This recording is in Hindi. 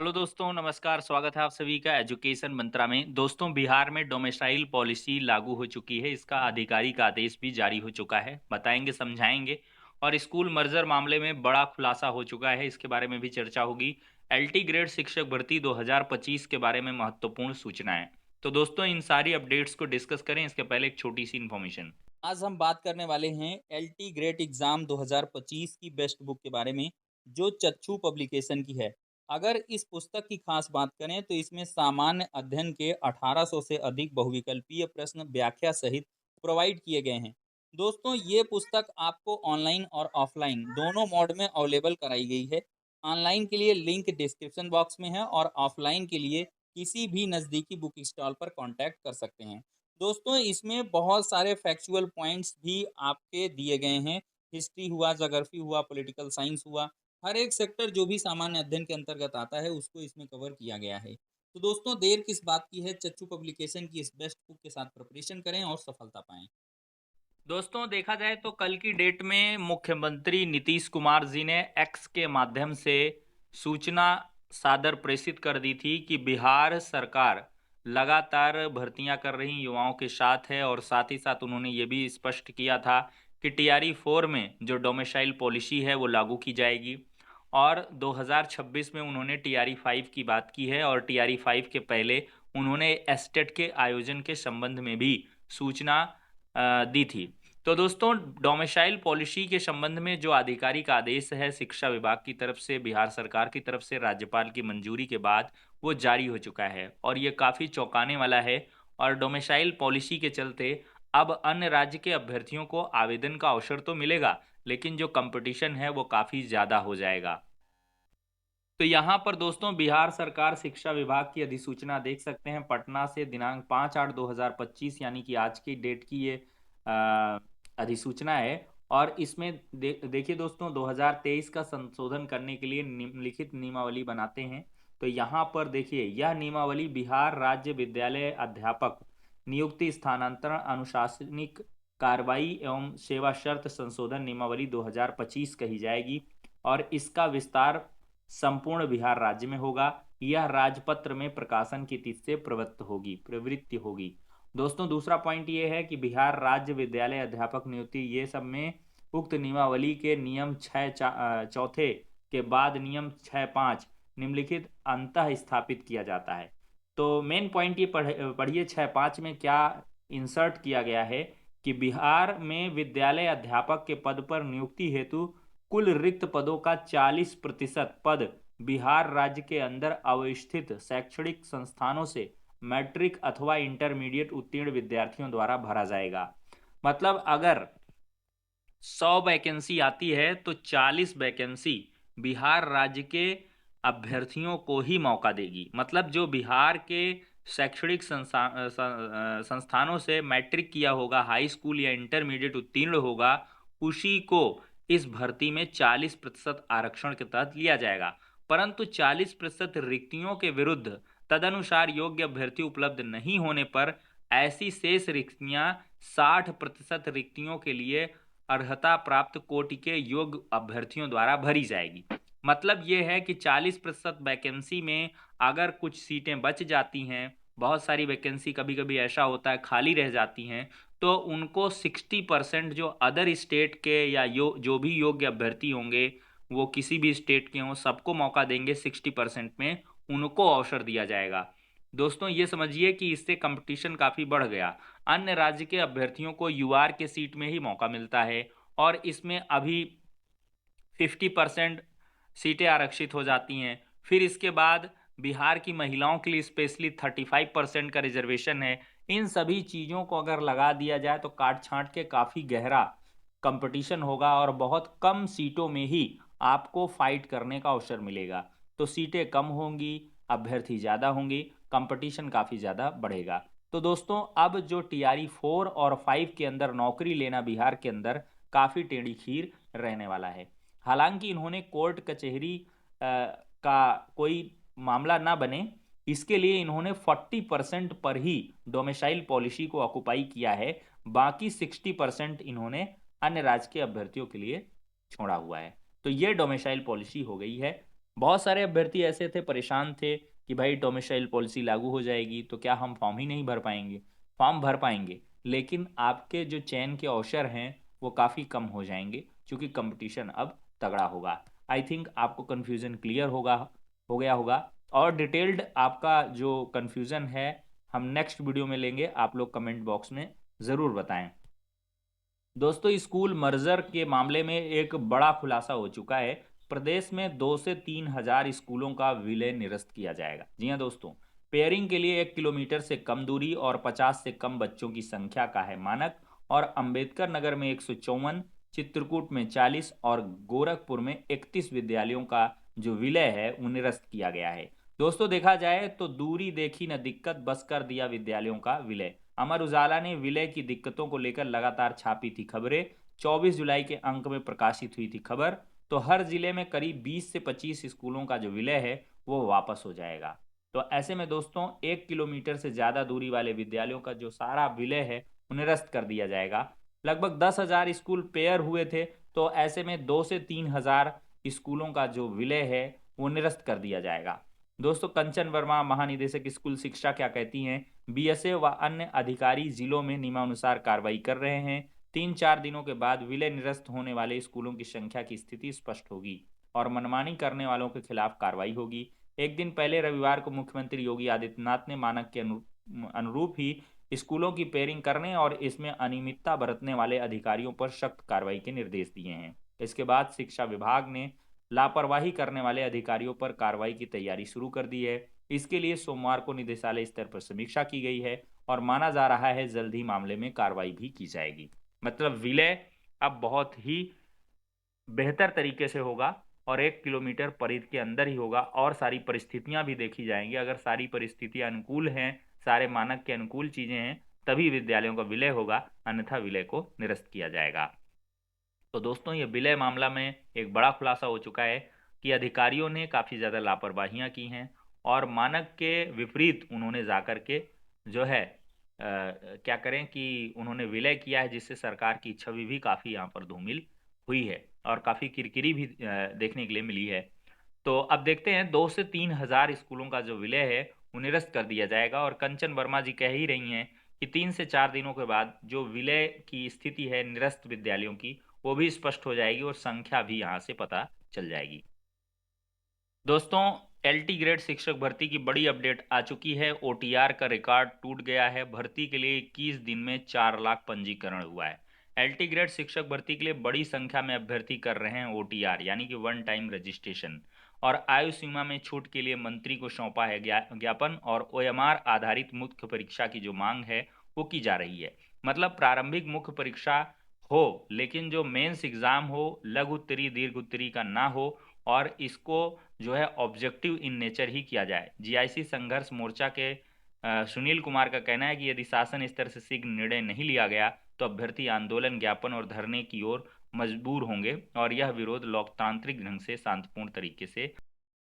हेलो दोस्तों, नमस्कार। स्वागत है आप सभी का एजुकेशन मंत्रा में। दोस्तों, बिहार में डोमिसाइल पॉलिसी लागू हो चुकी है। इसका आधिकारिक आदेश भी जारी हो चुका है। बताएंगे, समझाएंगे। और स्कूल मर्जर मामले में बड़ा खुलासा हो चुका है, इसके बारे में भी चर्चा होगी। एलटी ग्रेड शिक्षक भर्ती 2025 के बारे में महत्वपूर्ण सूचनाएं। तो दोस्तों, इन सारी अपडेट्स को डिस्कस करें इसके पहले एक छोटी सी इन्फॉर्मेशन। आज हम बात करने वाले हैं एलटी ग्रेड एग्जाम 2025 की बेस्ट बुक के बारे में, जो चच्चू पब्लिकेशन की है। अगर इस पुस्तक की खास बात करें तो इसमें सामान्य अध्ययन के 1800 से अधिक बहुविकल्पीय प्रश्न व्याख्या सहित प्रोवाइड किए गए हैं। दोस्तों, ये पुस्तक आपको ऑनलाइन और ऑफलाइन दोनों मोड में अवेलेबल कराई गई है। ऑनलाइन के लिए लिंक डिस्क्रिप्शन बॉक्स में है और ऑफलाइन के लिए किसी भी नज़दीकी बुक स्टॉल पर कांटेक्ट कर सकते हैं। दोस्तों, इसमें बहुत सारे फैक्चुअल पॉइंट्स भी आपके दिए गए हैं। हिस्ट्री हुआ, ज्योग्राफी हुआ, पॉलिटिकल साइंस हुआ, हर एक सेक्टर जो भी सामान्य अध्ययन के अंतर्गत आता है उसको इसमें कवर किया गया है। तो दोस्तों, देर किस बात की है, चच्चू पब्लिकेशन की इस बेस्ट बुक के साथ प्रिपरेशन करें और सफलता पाएं। दोस्तों, देखा जाए तो कल की डेट में मुख्यमंत्री नीतीश कुमार जी ने एक्स के माध्यम से सूचना सादर प्रेषित कर दी थी कि बिहार सरकार लगातार भर्तियां कर रही युवाओं के साथ है। और साथ ही साथ उन्होंने ये भी स्पष्ट किया था कि टीआरई 4 में जो डोमिसाइल पॉलिसी है वो लागू की जाएगी। और 2026 में उन्होंने टीआरई 5 की बात की है। और टीआरई 5 के पहले उन्होंने एस्टेट के आयोजन के संबंध में भी सूचना दी थी। तो दोस्तों, डोमिसाइल पॉलिसी के संबंध में जो आधिकारिक आदेश है शिक्षा विभाग की तरफ से, बिहार सरकार की तरफ से, राज्यपाल की मंजूरी के बाद वो जारी हो चुका है। और ये काफ़ी चौंकाने वाला है। और डोमिसाइल पॉलिसी के चलते अब अन्य राज्य के अभ्यर्थियों को आवेदन का अवसर तो मिलेगा, लेकिन जो कंपटीशन है वो काफ़ी ज़्यादा हो जाएगा। तो यहाँ पर दोस्तों, बिहार सरकार शिक्षा विभाग की अधिसूचना देख सकते हैं। पटना से दिनांक 5/8/2025 यानी कि आज की डेट की ये अधिसूचना है। और इसमें देखिए दोस्तों, 2023 का संशोधन करने के लिए निम्नलिखित नियमावली बनाते हैं। तो यहाँ पर देखिए, यह नियमावली बिहार राज्य विद्यालय अध्यापक नियुक्ति, स्थानांतरण, अनुशासनिक कार्रवाई एवं सेवा शर्त संशोधन नियमावली 2025 कही जाएगी। और इसका विस्तार संपूर्ण बिहार राज्य में होगा। यह राजपत्र में प्रकाशन की तिथि से प्रवृत्ति होगी। दोस्तों, दूसरा पॉइंट ये है कि बिहार राज्य विद्यालय अध्यापक नियुक्ति ये सब में उक्त नियमावली के नियम चौथे के बाद नियम 6(5) निम्नलिखित अंतः स्थापित किया जाता है। तो मेन पॉइंट ये पढ़िए 6(5) में क्या इंसर्ट किया गया है कि बिहार में विद्यालय अध्यापक के पद पर नियुक्ति हेतु कुल रिक्त पदों का 40% पद बिहार राज्य के अंदर अवस्थित शैक्षणिक संस्थानों से मैट्रिक अथवा इंटरमीडिएट उत्तीर्ण विद्यार्थियों द्वारा भरा जाएगा। मतलब अगर 100 वैकेंसी आती है तो 40 वैकेंसी बिहार राज्य के अभ्यर्थियों को ही मौका देगी। मतलब जो बिहार के शैक्षणिक संस्थानों से मैट्रिक किया होगा, हाई स्कूल या इंटरमीडिएट उत्तीर्ण होगा, उसी को इस भर्ती में 40% आरक्षण के तहत लिया जाएगा। परंतु 40% रिक्तियों के विरुद्ध तदनुसार योग्य अभ्यर्थी उपलब्ध नहीं होने पर ऐसी शेष रिक्तियां 60% रिक्तियों के लिए अर्हता प्राप्त कोटि के योग्य अभ्यर्थियों द्वारा भरी जाएगी। मतलब ये है कि 40% वैकेंसी में अगर कुछ सीटें बच जाती हैं, बहुत सारी वैकेंसी कभी कभी ऐसा होता है खाली रह जाती हैं, तो उनको 60% जो अदर स्टेट के या जो भी योग्य अभ्यर्थी होंगे, वो किसी भी स्टेट के हों, सबको मौका देंगे। 60% में उनको अवसर दिया जाएगा। दोस्तों, ये समझिए कि इससे कंपटीशन काफ़ी बढ़ गया। अन्य राज्य के अभ्यर्थियों को यूआर के सीट में ही मौका मिलता है। और इसमें अभी 50% सीटें आरक्षित हो जाती हैं। फिर इसके बाद बिहार की महिलाओं के लिए स्पेशली 35% का रिजर्वेशन है। इन सभी चीज़ों को अगर लगा दिया जाए तो काट छांट के काफ़ी गहरा कंपटीशन होगा और बहुत कम सीटों में ही आपको फाइट करने का अवसर मिलेगा। तो सीटें कम होंगी, अभ्यर्थी ज़्यादा होंगी, कंपटीशन काफ़ी ज़्यादा बढ़ेगा। तो दोस्तों, अब जो टीआरई 4 और 5 के अंदर नौकरी लेना बिहार के अंदर काफ़ी टेढ़ी खीर रहने वाला है। हालांकि इन्होंने कोर्ट कचहरी का कोई मामला ना बने, इसके लिए इन्होंने 40% पर ही डोमिसाइल पॉलिसी को ऑक्युपाई किया है। बाकी 60% इन्होंने अन्य राज्य के अभ्यर्थियों के लिए छोड़ा हुआ है। तो ये डोमिसाइल पॉलिसी हो गई है। बहुत सारे अभ्यर्थी ऐसे थे, परेशान थे कि भाई डोमिसाइल पॉलिसी लागू हो जाएगी तो क्या हम फॉर्म ही नहीं भर पाएंगे। फॉर्म भर पाएंगे, लेकिन आपके जो चयन के अवसर हैं वो काफ़ी कम हो जाएंगे, क्योंकि कंपटीशन अब तगड़ा होगा। आई थिंक आपको कन्फ्यूज़न क्लियर हो गया होगा। और डिटेल्ड आपका जो कन्फ्यूज़न है हम नेक्स्ट वीडियो में लेंगे, आप लोग कमेंट बॉक्स में ज़रूर बताएं। दोस्तों, स्कूल मर्जर के मामले में एक बड़ा खुलासा हो चुका है। प्रदेश में 2 से 3 हजार स्कूलों का विलय निरस्त किया जाएगा। जी हाँ दोस्तों, पेयरिंग के लिए 1 किलोमीटर से कम दूरी और 50 से कम बच्चों की संख्या का है मानक। और अंबेडकर नगर में 154, चित्रकूट में 40 और गोरखपुर में 31 विद्यालयों का जो विलय है वो निरस्त किया गया है। दोस्तों, देखा जाए तो दूरी देखी न दिक्कत, बस कर दिया विद्यालयों का विलय। अमर उजाला ने विलय की दिक्कतों को लेकर लगातार छापी थी खबरें। 24 जुलाई के अंक में प्रकाशित हुई थी खबर। तो हर जिले में करीब 20 से 25 स्कूलों का जो विलय है वो वापस हो जाएगा। तो ऐसे में दोस्तों, 1 किलोमीटर से ज़्यादा दूरी वाले विद्यालयों का जो सारा विलय है वो निरस्त कर दिया जाएगा। लगभग 10 हजार स्कूल पेयर हुए थे, तो ऐसे में 2 से 3 हजार स्कूलों का जो विलय है वो निरस्त कर दिया जाएगा। दोस्तों, कंचन वर्मा, महानिदेशक स्कूल शिक्षा, क्या कहती हैं? बीएसए व अन्य अधिकारी जिलों में नियमानुसार कार्रवाई कर रहे हैं। 3-4 दिनों के बाद विलय निरस्त होने वाले स्कूलों की संख्या की स्थिति स्पष्ट होगी और मनमानी करने वालों के खिलाफ कार्रवाई होगी। एक दिन पहले रविवार को मुख्यमंत्री योगी आदित्यनाथ ने मानक के अनुरूप ही स्कूलों की पेयरिंग करने और इसमें अनियमितता बरतने वाले अधिकारियों पर सख्त कार्रवाई के निर्देश दिए हैं। इसके बाद शिक्षा विभाग ने लापरवाही करने वाले अधिकारियों पर कार्रवाई की तैयारी शुरू कर दी है। इसके लिए सोमवार को निदेशालय स्तर पर समीक्षा की गई है और माना जा रहा है जल्द ही मामले में कार्रवाई भी की जाएगी। मतलब विलय अब बहुत ही बेहतर तरीके से होगा और 1 किलोमीटर परिधि के अंदर ही होगा और सारी परिस्थितियां भी देखी जाएंगी। अगर सारी परिस्थितियां अनुकूल हैं, सारे मानक के अनुकूल चीजें हैं, तभी विद्यालयों का विलय होगा, अन्यथा विलय को निरस्त किया जाएगा। तो दोस्तों, ये विलय मामला में एक बड़ा खुलासा हो चुका है कि अधिकारियों ने काफ़ी ज़्यादा लापरवाहियां की हैं और मानक के विपरीत उन्होंने जाकर के जो है क्या करें कि उन्होंने विलय किया है, जिससे सरकार की छवि भी काफ़ी यहाँ पर धूमिल हुई है और काफ़ी किरकिरी भी देखने के लिए मिली है। तो अब देखते हैं, 2 से 3 हजार स्कूलों का जो विलय है वो निरस्त कर दिया जाएगा और कंचन वर्मा जी कह ही रही हैं कि 3 से 4 दिनों के बाद जो विलय की स्थिति है निरस्त विद्यालयों की वो भी स्पष्ट हो जाएगी और संख्या भी यहाँ से पता चल जाएगी। दोस्तों, एलटी ग्रेड शिक्षक भर्ती की बड़ी अपडेट आ चुकी है। ओटीआर का रिकॉर्ड टूट गया है। भर्ती के लिए 21 दिन में 4 लाख पंजीकरण हुआ है। एलटी ग्रेड शिक्षक भर्ती के लिए बड़ी संख्या में अभ्यर्थी कर रहे हैं ओटीआर, यानी कि वन टाइम रजिस्ट्रेशन। और आयु सीमा में छूट के लिए मंत्री को सौंपा है ज्ञापन और ओएमआर आधारित मुख्य परीक्षा की जो मांग है वो की जा रही है। मतलब प्रारंभिक मुख्य परीक्षा हो, लेकिन जो मेंस एग्जाम हो लघु उत्तरी दीर्घ उत्तरी का ना हो और इसको जो है ऑब्जेक्टिव इन नेचर ही किया जाए। जीआईसी संघर्ष मोर्चा के सुनील कुमार का कहना है कि यदि शासन स्तर से शीघ्र निर्णय नहीं लिया गया तो अभ्यर्थी आंदोलन, ज्ञापन और धरने की ओर मजबूर होंगे और यह विरोध लोकतांत्रिक ढंग से शांतिपूर्ण तरीके से